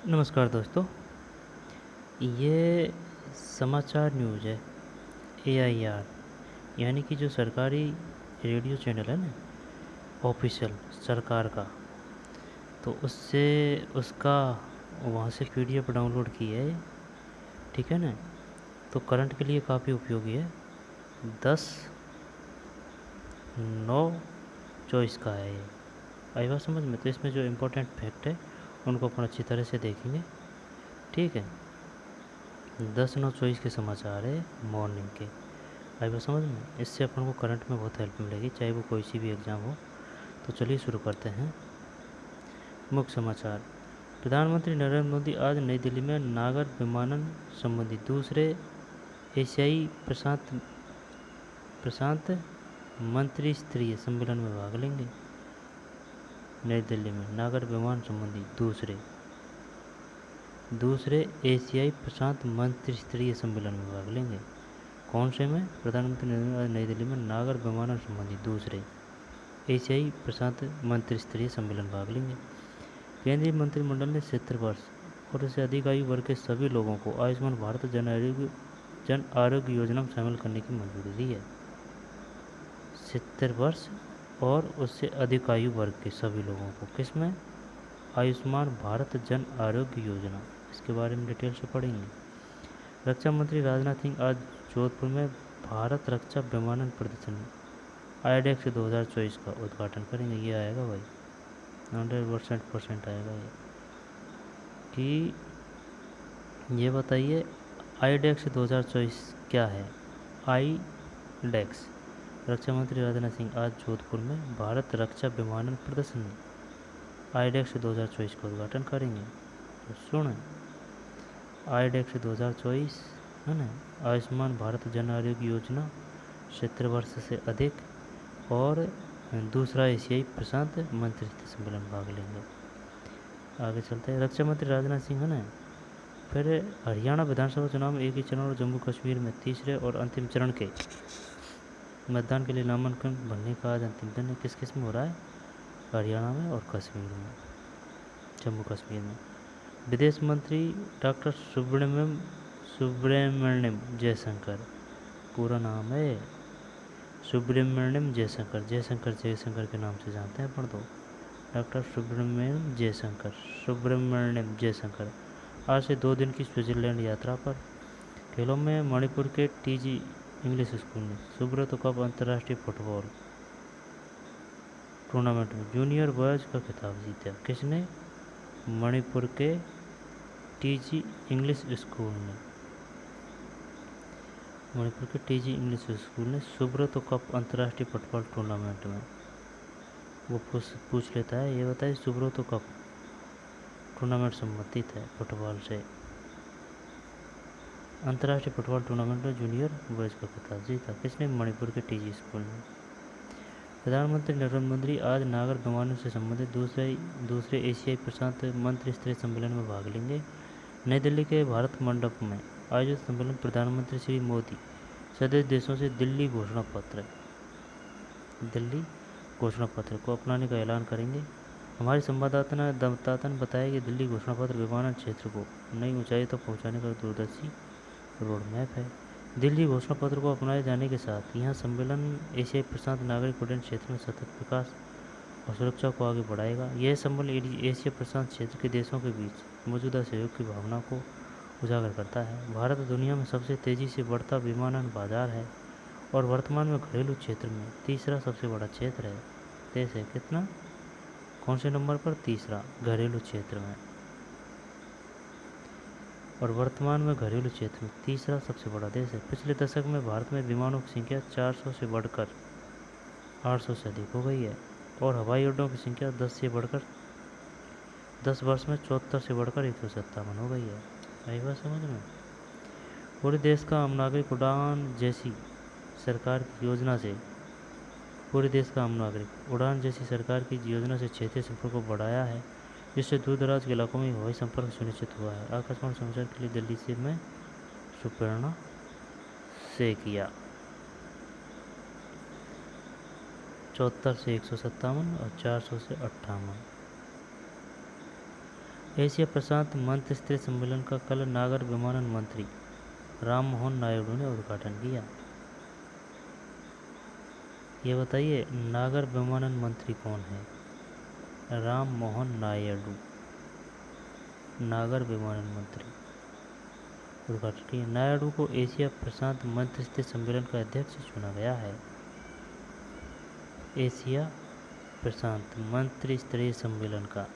नमस्कार दोस्तों। ये समाचार न्यूज़ है AIR, यानी कि जो सरकारी रेडियो चैनल है ना, ऑफिशियल सरकार का। तो उससे उसका वहाँ से PDF डाउनलोड की है ये, ठीक है ना। तो करंट के लिए काफ़ी उपयोगी है। 10/9/24 का है ये। आई बात समझ में? तो इसमें जो इम्पोर्टेंट फैक्ट है उनको अपन अच्छी तरह से देखेंगे, ठीक है। 10/9/24 के समाचार है मॉर्निंग के। आई बात समझ में? इससे अपन को करंट में बहुत हेल्प मिलेगी, चाहे वो कोई सी भी एग्ज़ाम हो। तो चलिए शुरू करते हैं। मुख्य समाचार। प्रधानमंत्री नरेंद्र मोदी आज नई दिल्ली में नागर विमानन संबंधी दूसरे एशियाई प्रशांत मंत्री स्तरीय सम्मेलन में भाग लेंगे। नई दिल्ली में नागर विमान संबंधी दूसरे एशियाई प्रशांत मंत्री स्तरीय सम्मेलन में भाग लेंगे। कौन से में? प्रधानमंत्री नरेंद्र मोदी आज नई दिल्ली में नागर विमानन संबंधी दूसरे एशियाई प्रशांत मंत्री स्तरीय सम्मेलन भाग लेंगे। केंद्रीय मंत्रिमंडल ने 70 वर्ष और उससे अधिक आयु वर्ग के सभी लोगों को आयुष्मान भारत जन आरोग्य योजना में शामिल करने की मंजूरी दी है। 70 वर्ष और उससे अधिक आयु वर्ग के सभी लोगों को किसमें? आयुष्मान भारत जन आरोग्य योजना। इसके बारे में डिटेल से पढ़ेंगे। रक्षा मंत्री राजनाथ सिंह आज जोधपुर में भारत रक्षा विमानन प्रदर्शनी IDEX 2024 का उद्घाटन करेंगे। ये आएगा भाई 100% आएगा ये। कि ये बताइए IDEX 2024 क्या है? IDEX। रक्षा मंत्री राजनाथ सिंह आज जोधपुर में भारत रक्षा विमानन प्रदर्शनी IDEX 2024 का उद्घाटन करेंगे। तो सुन, IDEX 2024 है ना, आयुष्मान भारत जन आरोग्य योजना, 70 वर्ष से अधिक और दूसरा एशियाई प्रशांत मंत्री सम्मेलन भाग लेंगे। आगे चलते हैं। रक्षा मंत्री राजनाथ सिंह है ना, फिर हरियाणा विधानसभा चुनाव में एक ही चरण और जम्मू कश्मीर में तीसरे और अंतिम चरण के मतदान के लिए नामांकन भरने का आज अंतिम दिन है। किस किस में हो रहा है? हरियाणा में और कश्मीर में, जम्मू कश्मीर में। विदेश मंत्री डॉक्टर सुब्रमण्यम जयशंकर, पूरा नाम है सुब्रमण्यम जयशंकर, जयशंकर के नाम से जानते हैं अपन तो। डॉक्टर सुब्रमण्यम जयशंकर आज से 2 दिन की स्विट्जरलैंड यात्रा पर। खेलों में मणिपुर के TG इंग्लिश स्कूल ने सुब्रत कप अंतर्राष्ट्रीय फुटबॉल टूर्नामेंट में जूनियर बॉयज़ का खिताब जीता। किसने? मणिपुर के TG इंग्लिश स्कूल ने। मणिपुर के TG इंग्लिश स्कूल ने सुब्रत कप अंतर्राष्ट्रीय फुटबॉल टूर्नामेंट में वो पूछ लेता है। ये बताइए सुब्रत कप टूर्नामेंट संबंधित है फुटबॉल से। अंतर्राष्ट्रीय फुटबॉल टूर्नामेंट में जूनियर बॉयज़ का खिताब जीता। किसने? मणिपुर के TG स्कूल ने। प्रधानमंत्री नरेंद्र मोदी आज नागर विमानन से संबंधित दूसरे एशियाई प्रशांत मंत्री स्तरीय सम्मेलन में भाग लेंगे। नई दिल्ली के भारत मंडप में आयोजित सम्मेलन प्रधानमंत्री श्री मोदी सदस्य देशों से दिल्ली घोषणा पत्र को अपनाने का ऐलान करेंगे। हमारे संवाददाता ने बताया कि दिल्ली घोषणा पत्र विमानन क्षेत्र को नई ऊंचाई तक पहुंचाने का दूरदर्शी रोड मैप है। दिल्ली घोषणा पत्र को अपनाए जाने के साथ यह सम्मेलन एशियाई प्रशांत नागरिक उड्डयन क्षेत्र में सतत विकास और सुरक्षा को आगे बढ़ाएगा। यह सम्मेलन एशिया प्रशांत क्षेत्र के देशों के बीच मौजूदा सहयोग की भावना को उजागर करता है। भारत दुनिया में सबसे तेज़ी से बढ़ता विमानन बाजार है और वर्तमान में घरेलू क्षेत्र में तीसरा सबसे बड़ा क्षेत्र है। देश है कितना? कौन से नंबर पर? तीसरा घरेलू क्षेत्र में, और वर्तमान में घरेलू क्षेत्र में तीसरा सबसे बड़ा देश है। पिछले दशक में भारत में विमानों की संख्या 400 से बढ़कर 800 से अधिक हो गई है और हवाई अड्डों की संख्या 10 वर्ष में 74 से बढ़कर 157 हो गई है। आई बात समझ में? पूरे देश का आम नागरिक उड़ान जैसी सरकार की योजना से क्षेत्रीय संपर्क को बढ़ाया है, जिससे दूर दराज के इलाकों में हवाई संपर्क सुनिश्चित हुआ है। आकाशवाणी समाचार के लिए दिल्ली से मैं सुपर्णा सेकिया। 74 से 157 और 400 से 58। एशिया प्रशांत मंत्रिस्तरीय सम्मेलन का कल नागर विमानन मंत्री राम मोहन नायडू ने उद्घाटन किया। ये बताइए नागर विमानन मंत्री कौन है? राम मोहन नायडू नागर विमानन मंत्री उद्घाटन किया। नायडू को एशिया प्रशांत मंत्रिस्तरीय सम्मेलन का अध्यक्ष चुना गया है। एशिया प्रशांत मंत्रिस्तरीय सम्मेलन का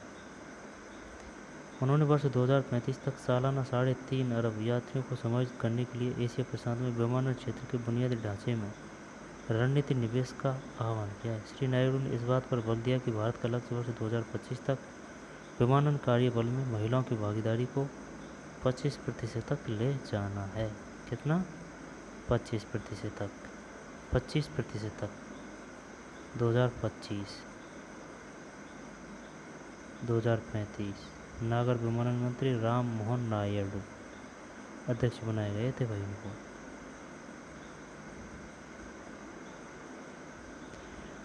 उन्होंने वर्ष 2035 तक सालाना 3.5 अरब यात्रियों को समायोजित करने के लिए एशिया प्रशांत में विमानन क्षेत्र के बुनियादी ढांचे में रणनीतिक निवेश का आह्वान किया है। श्री नायडू ने इस बात पर बल दिया कि भारत का लक्ष्य वर्ष 2025 तक विमानन कार्यबल में महिलाओं की भागीदारी को 25% तक ले जाना है। कितना? 25% तक। 25% तक 2025 2035। नागर विमानन मंत्री राम मोहन नायडू अध्यक्ष बनाए गए थे भाई उनको।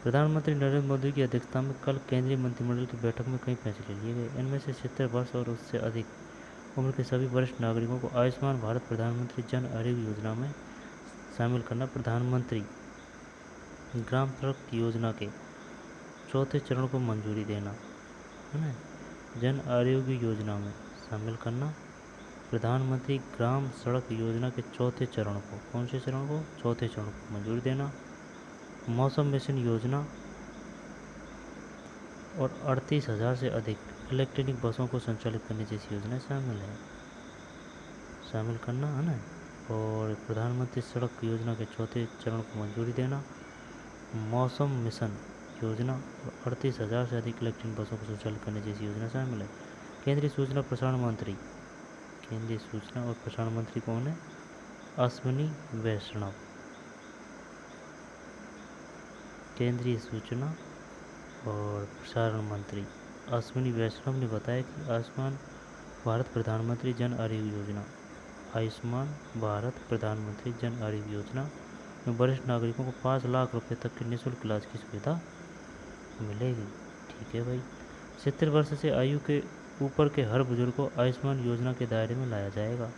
प्रधानमंत्री नरेंद्र मोदी की अध्यक्षता में कल केंद्रीय मंत्रिमंडल की बैठक में कई फैसले लिए गए। इनमें से 70 वर्ष और उससे अधिक उम्र के सभी वरिष्ठ नागरिकों को आयुष्मान भारत प्रधानमंत्री जन आरोग्य योजना में शामिल करना, प्रधानमंत्री ग्राम सड़क योजना के चौथे चरण को मंजूरी देना, है ना, जन आरोग्य योजना में शामिल करना, प्रधानमंत्री ग्राम सड़क योजना के चौथे चरण को, कौन से चरण को? चौथे चरण को मंजूरी देना, मौसम मिशन योजना और 38,000 से अधिक इलेक्ट्रॉनिक बसों को संचालित करने जैसी योजनाएं शामिल करना, है ना। और प्रधानमंत्री सड़क योजना के चौथे चरण को मंजूरी देना, मौसम मिशन योजना और 38,000 से अधिक इलेक्ट्रॉनिक बसों को संचालित करने जैसी योजना शामिल है। केंद्रीय सूचना और प्रसारण मंत्री कौन है? अश्विनी वैष्णव। केंद्रीय सूचना और प्रसारण मंत्री अश्विनी वैष्णव ने बताया कि आयुष्मान भारत प्रधानमंत्री जन आरोग्य योजना में वरिष्ठ नागरिकों को 5 लाख रुपए तक के निःशुल्क इलाज की सुविधा मिलेगी। ठीक है भाई। 70 वर्ष से आयु के ऊपर के हर बुजुर्ग को आयुष्मान योजना के दायरे में लाया जाएगा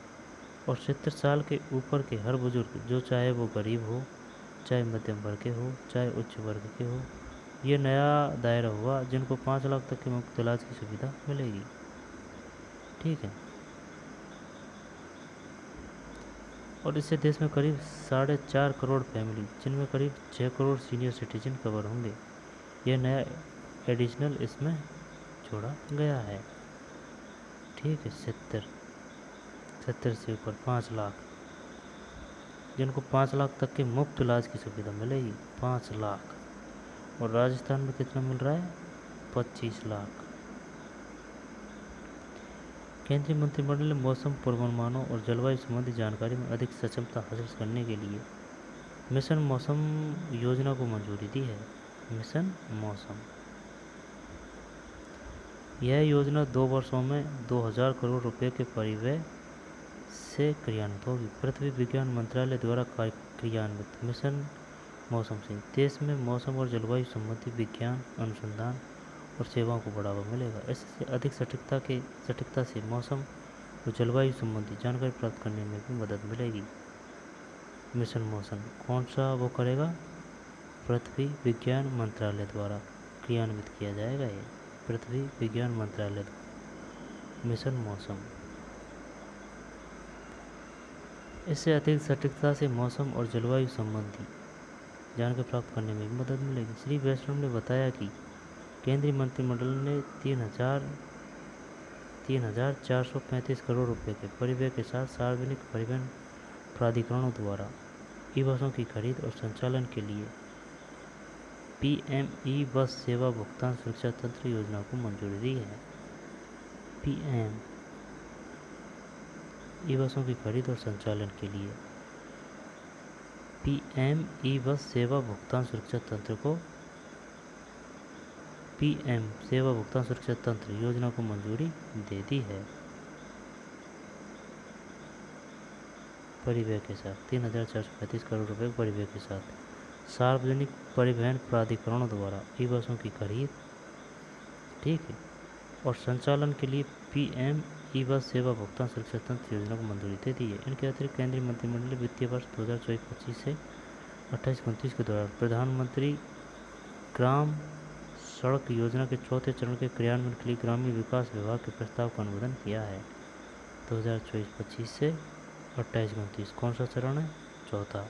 और 70 साल के ऊपर के हर बुजुर्ग, जो चाहे वो गरीब हो, चाहे मध्यम वर्ग के हो, चाहे उच्च वर्ग के हो, ये नया दायरा हुआ जिनको 5 लाख तक के मुफ्त इलाज की सुविधा मिलेगी। ठीक है। और इससे देश में करीब 4.5 करोड़ फैमिली, जिनमें करीब 6 करोड़ सीनियर सिटीजन कवर होंगे। यह नया एडिशनल इसमें जोड़ा गया है। ठीक है। 70 से ऊपर 5 लाख, जिनको 5 लाख तक के मुफ्त इलाज की सुविधा मिलेगी। 5 लाख। और राजस्थान में कितना मिल रहा है? 25 लाख। केंद्रीय मंत्रिमंडल ने मौसम पूर्वानुमानों और जलवायु संबंधी जानकारी में अधिक सक्षमता हासिल करने के लिए मिशन मौसम योजना को मंजूरी दी है। मिशन मौसम, यह योजना 2 वर्षों में 2000 करोड़ रुपए के परिव्यय से क्रियान्वित होगी। पृथ्वी विज्ञान मंत्रालय द्वारा क्रियान्वित मिशन मौसम से देश में मौसम और जलवायु संबंधी विज्ञान अनुसंधान और सेवाओं को बढ़ावा मिलेगा। इससे अधिक सटीकता से मौसम और जलवायु संबंधी जानकारी प्राप्त करने में भी मदद मिलेगी। मिशन मौसम कौन सा वो करेगा? पृथ्वी विज्ञान मंत्रालय द्वारा क्रियान्वित किया जाएगा। ये पृथ्वी विज्ञान मंत्रालय द्वारा मिशन मौसम। इससे अधिक सटीकता से मौसम और जलवायु संबंधी जानकारी प्राप्त करने में भी मदद मिलेगी। श्री वैष्णव ने बताया कि केंद्रीय मंत्रिमंडल ने 3,435 करोड़ रुपए के परिव्यय के साथ सार्वजनिक परिवहन प्राधिकरणों द्वारा ई बसों की खरीद और संचालन के लिए PM ई बस सेवा भुगतान सुरक्षा तंत्र योजना को मंजूरी दी है। PM ई बसों की खरीद और संचालन के लिए PM ई बस सेवा भुगतान सुरक्षा तंत्र को PM सेवा भुगतान सुरक्षा तंत्र योजना को मंजूरी दे दी है। परिव्यय के साथ 3,435 करोड़ रुपए परिव्यय के साथ सार्वजनिक परिवहन प्राधिकरणों द्वारा ई बसों की खरीद, ठीक है, और संचालन के लिए पीएम ई बस सेवा भुगतान सुरक्षा तंत्र योजना को मंजूरी दे दी है। इनके अतिरिक्त केंद्रीय मंत्रिमंडल ने वित्तीय वर्ष 2024-25 से 28-29 के दौरान प्रधानमंत्री ग्राम सड़क योजना के चौथे चरण के क्रियान्वयन के लिए ग्रामीण विकास विभाग के प्रस्ताव का अनुमोदन किया है। 2024-25 से 28-29 कौन सा चरण है? चौथा।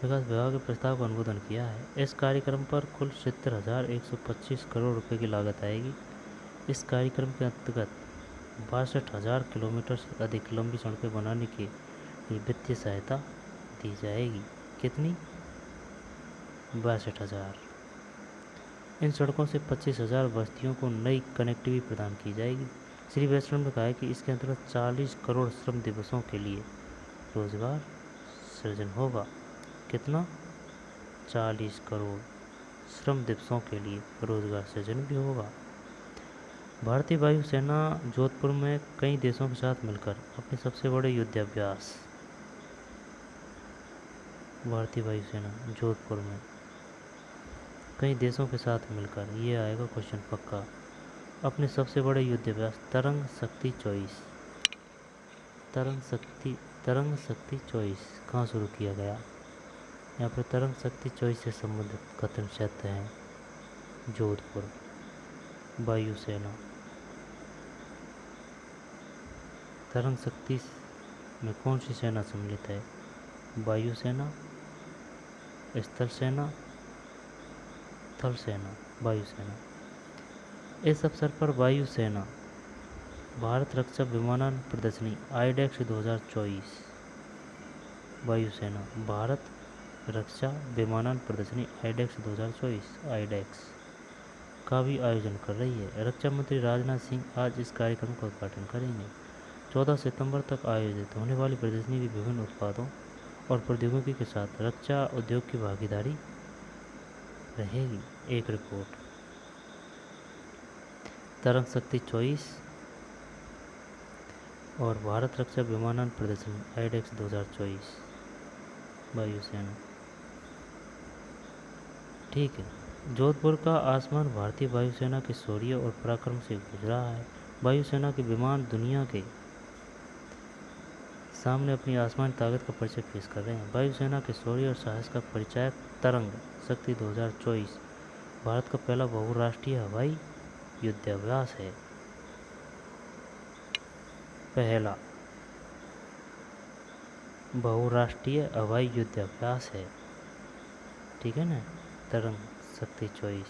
विकास विभाग के प्रस्ताव का अनुमोदन किया है। इस कार्यक्रम पर कुल 70,125 करोड़ रुपए की लागत आएगी। इस कार्यक्रम के अंतर्गत 62,000 किलोमीटर से अधिक लंबी सड़कें बनाने की वित्तीय सहायता दी जाएगी। कितनी? 62,000। इन सड़कों से 25,000 बस्तियों को नई कनेक्टिविटी प्रदान की जाएगी। श्री वैष्णव ने कहा है कि इसके अंतर्गत 40 करोड़ श्रम दिवसों के लिए रोजगार सृजन होगा। कितना? 40 करोड़ श्रम दिवसों के लिए रोजगार सृजन भी होगा। भारतीय वायुसेना जोधपुर में कई देशों के साथ मिलकर अपने सबसे बड़े युद्धाभ्यास। भारतीय वायुसेना जोधपुर में कई देशों के साथ मिलकर, ये आएगा क्वेश्चन पक्का, अपने सबसे बड़े युद्धाभ्यास तरंग शक्ति 24 कहाँ शुरू किया गया? यहाँ पर तरंग शक्ति 24 से संबंधित कथन क्षेत्र हैं। जोधपुर वायुसेना। तरंग शक्ति में कौन सी सेना सम्मिलित है? वायुसेना, स्थल सेना, थल सेना, वायुसेना। इस अवसर पर वायुसेना भारत रक्षा विमानन प्रदर्शनी आईडेक्स 2024 वायुसेना भारत रक्षा विमानन प्रदर्शनी आईडेक्स 2024 आईडेक्स का भी आयोजन कर रही है। रक्षा मंत्री राजनाथ सिंह आज इस कार्यक्रम का उद्घाटन करेंगे। 14 सितंबर तक आयोजित होने वाली प्रदर्शनी में विभिन्न उत्पादों और प्रौद्योगिकी के साथ रक्षा उद्योग की भागीदारी रहेगी। एक रिपोर्ट। तरंग शक्ति 24 और भारत रक्षा विमानन प्रदर्शनी आईडेक्स 2024 वायुसेना। ठीक है। जोधपुर का आसमान भारतीय वायुसेना के शौर्य और पराक्रम से गुज रहा है। वायुसेना के विमान दुनिया के सामने अपनी आसमानी ताकत का परिचय पेश कर रहे हैं। वायुसेना के शौर्य और साहस का परिचायक तरंग शक्ति 2024 भारत का पहला बहुराष्ट्रीय हवाई युद्धाभ्यास है। पहला बहुराष्ट्रीय हवाई युद्धाभ्यास है। ठीक है ना? तरंग शक्ति 24।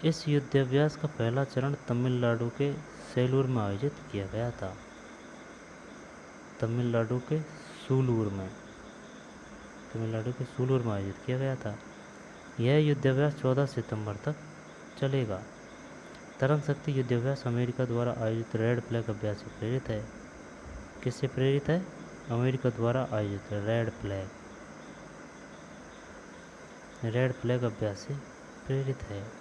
इस युद्धाभ्यास का पहला चरण तमिलनाडु के सेलूर में आयोजित किया गया था। तमिलनाडु के सूलूर में आयोजित किया गया था। यह युद्धाभ्यास 14 सितंबर तक चलेगा। तरंग शक्ति युद्धाभ्यास अमेरिका द्वारा आयोजित रेड फ्लैग अभ्यास से प्रेरित है। किससे प्रेरित है? अमेरिका द्वारा आयोजित रेड फ्लैग अभ्यास से प्रेरित है।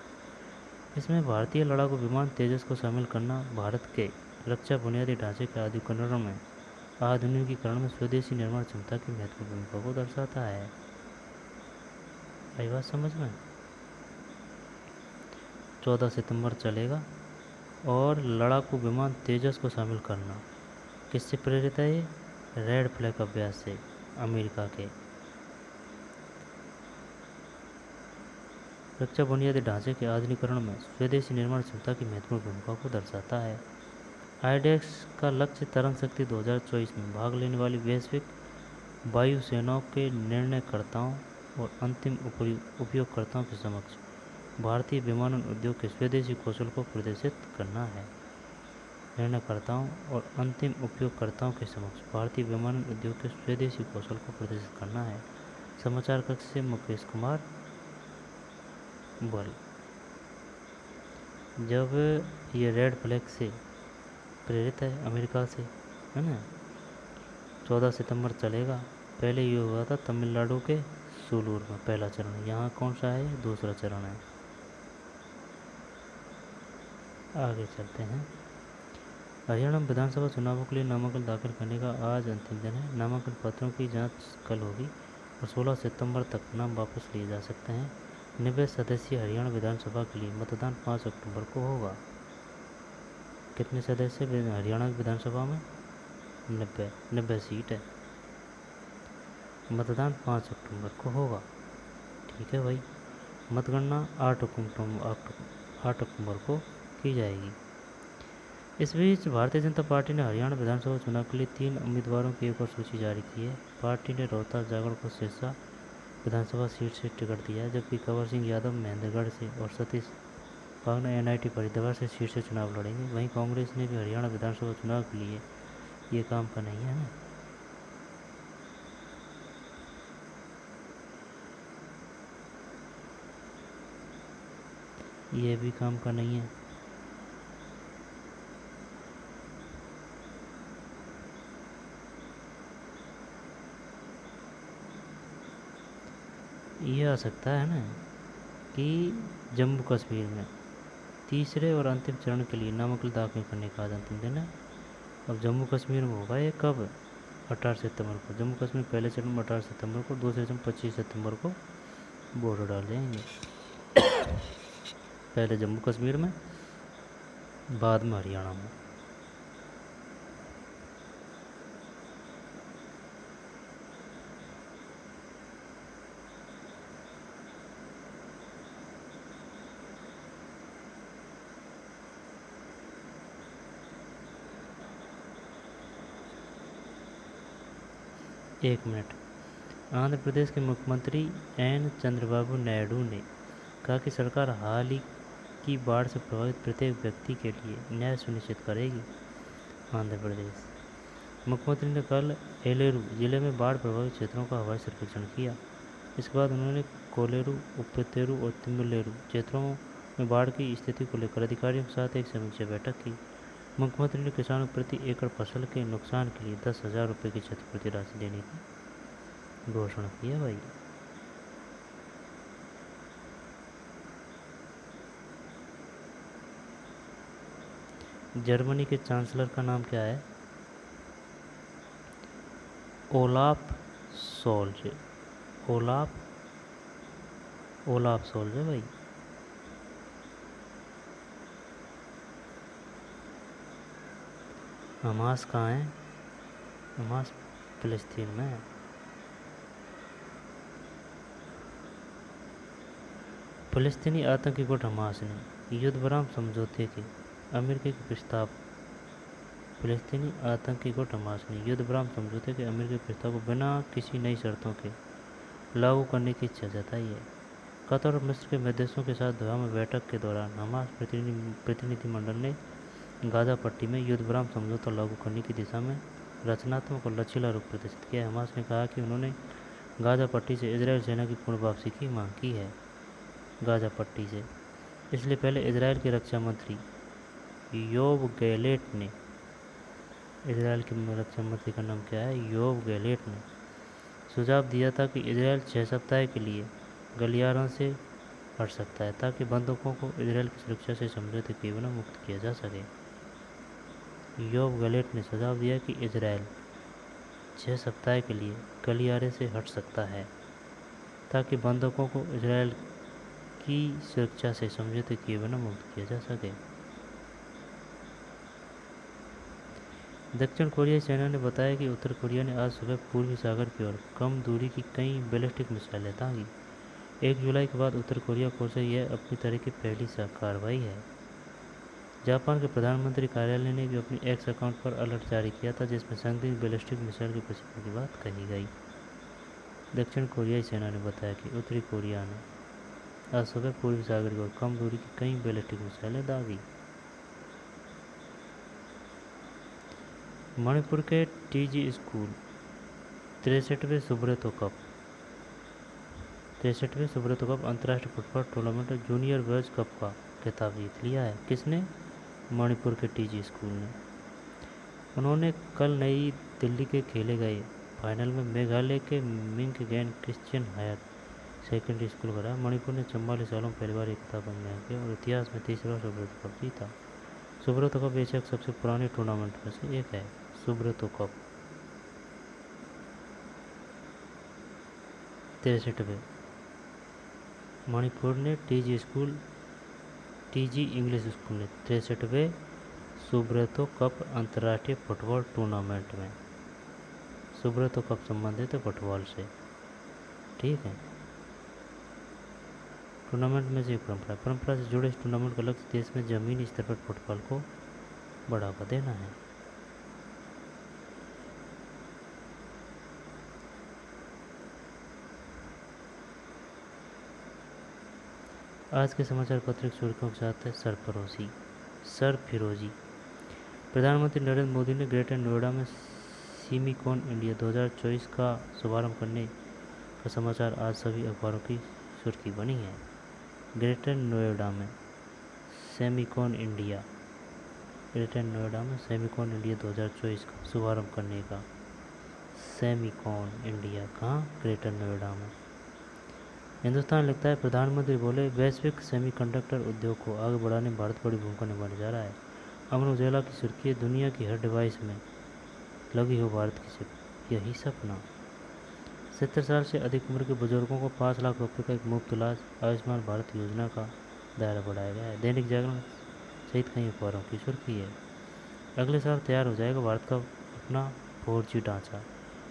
इसमें भारतीय लड़ाकू विमान तेजस को शामिल करना भारत के रक्षा बुनियादी ढांचे के आधुनिकीकरण में स्वदेशी निर्माण क्षमता की महत्वपूर्ण भूमिका को दर्शाता है। आई बात समझ में? 14 सितंबर चलेगा। और लड़ाकू विमान तेजस को शामिल करना किससे प्रेरित है? ये रेड फ्लैग अभ्यास से, अमेरिका के रक्षा बुनियादी ढांचे के आधुनिकीकरण में स्वदेशी निर्माण क्षमता की महत्वपूर्ण भूमिका को दर्शाता है। आईडेक्स का लक्ष्य तरंग शक्ति 2024 में भाग लेने वाली वैश्विक वायुसेनाओं के निर्णयकर्ताओं और अंतिम उपयोगकर्ताओं के समक्ष भारतीय विमानन उद्योग के स्वदेशी कौशल को प्रदर्शित करना है। निर्णयकर्ताओं और अंतिम उपयोगकर्ताओं के समक्ष भारतीय विमानन उद्योग के स्वदेशी कौशल को प्रदर्शित करना है। समाचार कक्ष से मुकेश कुमार बोल। जब ये रेड फ्लैग से प्रेरित है अमेरिका से, है ना? 14 सितंबर चलेगा। पहले ये हुआ था तमिलनाडु के सूलूर में, पहला चरण। यहाँ कौन सा है? दूसरा चरण है। आगे चलते हैं। हरियाणा में विधानसभा चुनावों के लिए नामांकन दाखिल करने का आज अंतिम दिन है। नामांकन पत्रों की जांच कल होगी और 16 सितंबर तक नाम वापस लिए जा सकते हैं। 90 सदस्यीय हरियाणा विधानसभा के लिए मतदान 5 अक्टूबर को होगा। कितने सदस्य हरियाणा विधानसभा में? 90 सीट है। मतदान 5 अक्टूबर को होगा। ठीक है भाई। मतगणना 8 अक्टूबर को की जाएगी। इस बीच भारतीय जनता पार्टी ने हरियाणा विधानसभा चुनाव के लिए 3 उम्मीदवारों की एक और सूची जारी की है। पार्टी ने रोहतास जागरण को सिरसा विधानसभा सीट से टिकट दिया है, जबकि कंवर सिंह यादव महेंद्रगढ़ से और सतीश पागना NIT फरीदाबाद से सीट से चुनाव लड़ेंगे। वहीं कांग्रेस ने भी हरियाणा विधानसभा चुनाव के लिए ये काम का नहीं है ना, ये भी काम का नहीं है। ये आ सकता है ना कि जम्मू कश्मीर में तीसरे और अंतिम चरण के लिए नामांकन दाखिल करने का आज अंतिम दिन है। अब जम्मू कश्मीर में होगा ये कब? 18 सितंबर को। जम्मू कश्मीर पहले चरण में 18 सितंबर को, दूसरे चरण 25 सितंबर को वोट डाल देंगे। पहले जम्मू कश्मीर में, बाद में हरियाणा में। एक मिनट। आंध्र प्रदेश के मुख्यमंत्री N चंद्रबाबू नायडू ने कहा कि सरकार हाल ही की बाढ़ से प्रभावित प्रत्येक व्यक्ति के लिए न्याय सुनिश्चित करेगी। आंध्र प्रदेश मुख्यमंत्री ने कल एलेरू जिले में बाढ़ प्रभावित क्षेत्रों का हवाई सर्वेक्षण किया। इसके बाद उन्होंने कोलेरू, उप्पेतेरू और तिम्मलेरू क्षेत्रों में बाढ़ की स्थिति को लेकर अधिकारियों के साथ एक समीक्षा बैठक की। मुख्यमंत्री ने किसानों को प्रति एकड़ फसल के नुकसान के लिए 10,000 रुपये की क्षतिपूर्ति राशि देने की घोषणा की है भाई। जर्मनी के चांसलर का नाम क्या है? Olaf Scholz. ओलाफ सोल्ज है भाई। हमास कहाँ है? हमास फिलिस्तीन में है। फिलिस्तीनी आतंकी गुट हमास ने युद्ध विराम समझौते के अमेरिका के प्रस्ताव फिलिस्तीनी आतंकी गुट हमास ने युद्ध विराम समझौते के अमेरिकी प्रस्ताव को बिना किसी नई शर्तों के लागू करने की इच्छा जताई है। कतर और मिस्र के मध्यस्थों के साथ दोहा में बैठक के दौरान हमास प्रतिनिधिमंडल ने गाजा पट्टी में युद्ध विराम समझौता लागू करने की दिशा में रचनात्मक और लचीला रुख प्रदर्शित किया। हमास ने कहा कि उन्होंने गाजा पट्टी से इजरायल सेना की पूर्ण वापसी की मांग की है। गाजा पट्टी से इसलिए पहले इजरायल के रक्षा मंत्री योव गैलेट ने, इजरायल के रक्षा मंत्री का नाम क्या है? योव गैलेट ने सुझाव दिया था कि इजरायल 6 सप्ताह के लिए गलियारों से हट सकता है ताकि बंधकों को इजरायल की सुरक्षा से समझौते किए बिना मुक्त किया जा सके। योव गैलेट ने सुझाव दिया कि इजरायल 6 सप्ताह के लिए गलियारे से हट सकता है ताकि बंधकों को इजरायल की सुरक्षा से समझौते किए बिना मुक्त किया जा सके। दक्षिण कोरियाई सेना ने बताया कि उत्तर कोरिया ने आज सुबह पूर्वी सागर की ओर कम दूरी की कई बैलिस्टिक मिसाइलें दागी। 1 जुलाई के बाद उत्तर कोरिया की ओर से यह अपनी तरह की पहली कार्रवाई है। जापान के प्रधानमंत्री कार्यालय ने भी अपनी एक्स अकाउंट पर अलर्ट जारी किया था, जिसमें संदिग्ध बैलिस्टिक मिसाइल के प्रशिक्षण की बात कही गई। दक्षिण कोरियाई सेना ने बताया कि उत्तरी कोरिया ने आज सुबह पूर्वी सागर की ओर कम दूरी की कई बैलिस्टिक मिसाइलें दागी। मणिपुर के TG स्कूल 63वें सुब्रतो कप अंतर्राष्ट्रीय football tournament junior boys cup का खिताब जीत लिया है। किसने? मणिपुर के TG स्कूल ने। उन्होंने कल नई दिल्ली के खेले गए फाइनल में मेघालय के मिंकगैन क्रिश्चियन हायर सेकेंडरी स्कूल को हराया। मणिपुर ने 44 सालों में पहली बार एक खिताब अपने किया और इतिहास में तीसरा सुब्रतो कप जीता। सुब्रतो कप एशिया के सबसे पुराने टूर्नामेंट में से एक है। सुब्रतो कप 63वें मणिपुर ने टीजी इंग्लिश स्कूल ने 63वें सुब्रतो कप अंतर्राष्ट्रीय फुटबॉल टूर्नामेंट में, सुब्रतो कप संबंधित है फुटबॉल से, ठीक है। टूर्नामेंट में से परंपरा से जुड़े इस टूर्नामेंट का लक्ष्य देश में जमीनी स्तर पर फुटबॉल को बढ़ावा देना है। आज के समाचार पत्र की सुर्खियों के साथ है सरफिरोजी। प्रधानमंत्री नरेंद्र मोदी ने ग्रेटर नोएडा में सेमिकॉन इंडिया 2024 का शुभारंभ करने का समाचार आज सभी अखबारों की सुर्खी बनी है। ग्रेटर नोएडा में सेमिकॉन इंडिया 2024 का शुभारंभ करने का, सेमिकॉन इंडिया कहाँ, ग्रेटर नोएडा में। हिंदुस्तान लिखता है प्रधानमंत्री बोले वैश्विक सेमीकंडक्टर उद्योग को आगे बढ़ाने में भारत बड़ी भूमिका निभाने जा रहा है। अमर उजाला की सुर्खी है दुनिया की हर डिवाइस में लगी हो भारत की चिप, यही सपना। 70 साल से अधिक उम्र के बुजुर्गों को 5 लाख रुपए का एक मुफ्त इलाज, आयुष्मान भारत योजना का दायरा बढ़ाया गया है। दैनिक जागरण सहित कई अखबारों की सुर्खी है। अगले साल तैयार हो जाएगा भारत का अपना 4G ढांचा,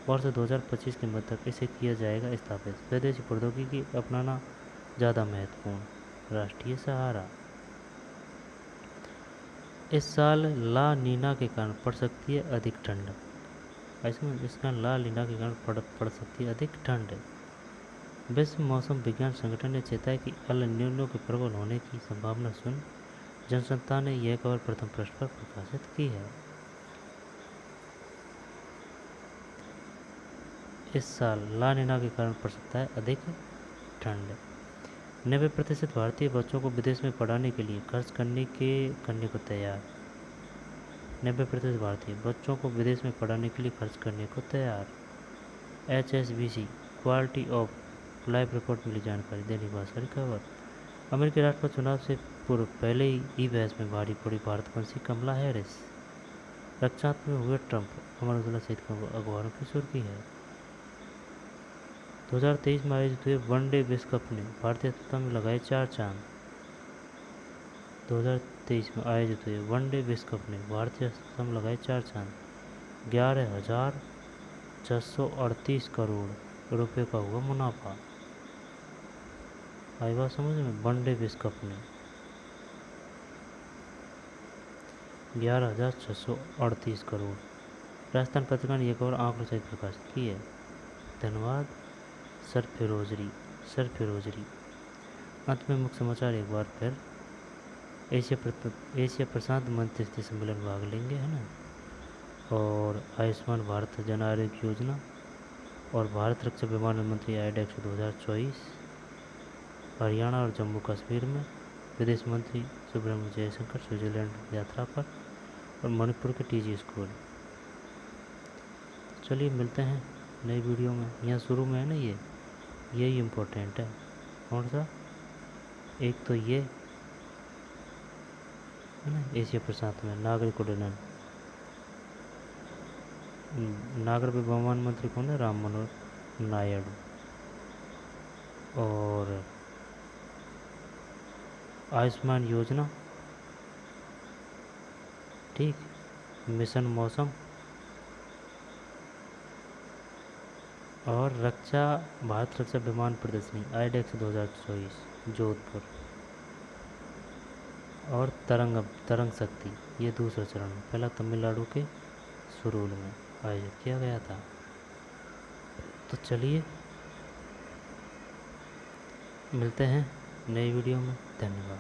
वर्ष 2025 के मध्य तक इसे किया जाएगा स्थापित। स्वदेशी प्रौद्योगिकी अपनाना ज़्यादा महत्वपूर्ण, राष्ट्रीय सहारा। इस साल ला नीना के कारण पड़ सकती है अधिक ठंड, इसका ला नीना के कारण पड़ सकती है अधिक ठंड। विश्व मौसम विज्ञान संगठन ने चेताया कि अल नीनो के प्रबल होने की संभावना सुन जनसंख्या ने यह खबर प्रथम पृष्ठ पर प्रकाशित की है। इस साल ला नीना के कारण पड़ सकता है अधिक ठंड। 90% भारतीय बच्चों को विदेश में पढ़ाने के लिए खर्च करने को तैयार। 90% भारतीय बच्चों को विदेश में पढ़ाने के लिए खर्च करने को तैयार। HSBC quality of life report मिली जानकारी, दैनिक भास्कर की खबर। अमेरिकी राष्ट्रपति चुनाव से पूर्व पहले ही बहस में भारी पड़ी भारतवंशी कमला हैरिस। रक्षात्मक में हुए ट्रंप, अमर उजाला सहित अखबारों की सुर्खी है। 2023 में आयोजित हुए वनडे विश्व कप ने भारतीय सत्ता में लगाए 4 चांद। 2023 में आयोजित हुए वनडे विश्व कप ने भारतीय सत्ता में लगाए 4 चांद। 11,638 करोड़ रुपए का हुआ मुनाफा। आई बात समझ में, वनडे विश्व कप ने 11,638 करोड़। राजस्थान पत्रिका ने यह खबर आंकड़ों सहित प्रकाशित की है। धन्यवाद। सरफिरोजरी। अंत में मुख्य समाचार एक बार फिर, एशिया प्रशांत मंत्रिस्तरीय सम्मेलन में भाग लेंगे, है ना। और आयुष्मान भारत जन आरोग्य योजना और भारत रक्षा विमानन मंत्री आईडेक्स 2024, हरियाणा और जम्मू कश्मीर में विदेश मंत्री सुब्रमण्यम जयशंकर स्विट्जरलैंड यात्रा पर, और मणिपुर के टीजी स्कूल। चलिए मिलते हैं नई वीडियो में। यहाँ शुरू में है ना, यही इम्पोर्टेंट है। कौन सा? एक तो ये है ना, एशिया प्रशांत में नागरिक उड्डयन, नागरिक विमानन मंत्री कौन है? राम मनोहर नायडू। और आयुष्मान योजना, ठीक, मिशन मौसम, और भारत रक्षा विमान प्रदर्शनी आईडेक्स 2024 जोधपुर, और तरंग शक्ति, ये दूसरा चरण, पहला तमिलनाडु के सुरूल में आयोजित किया गया था। तो चलिए मिलते हैं नई वीडियो में। धन्यवाद।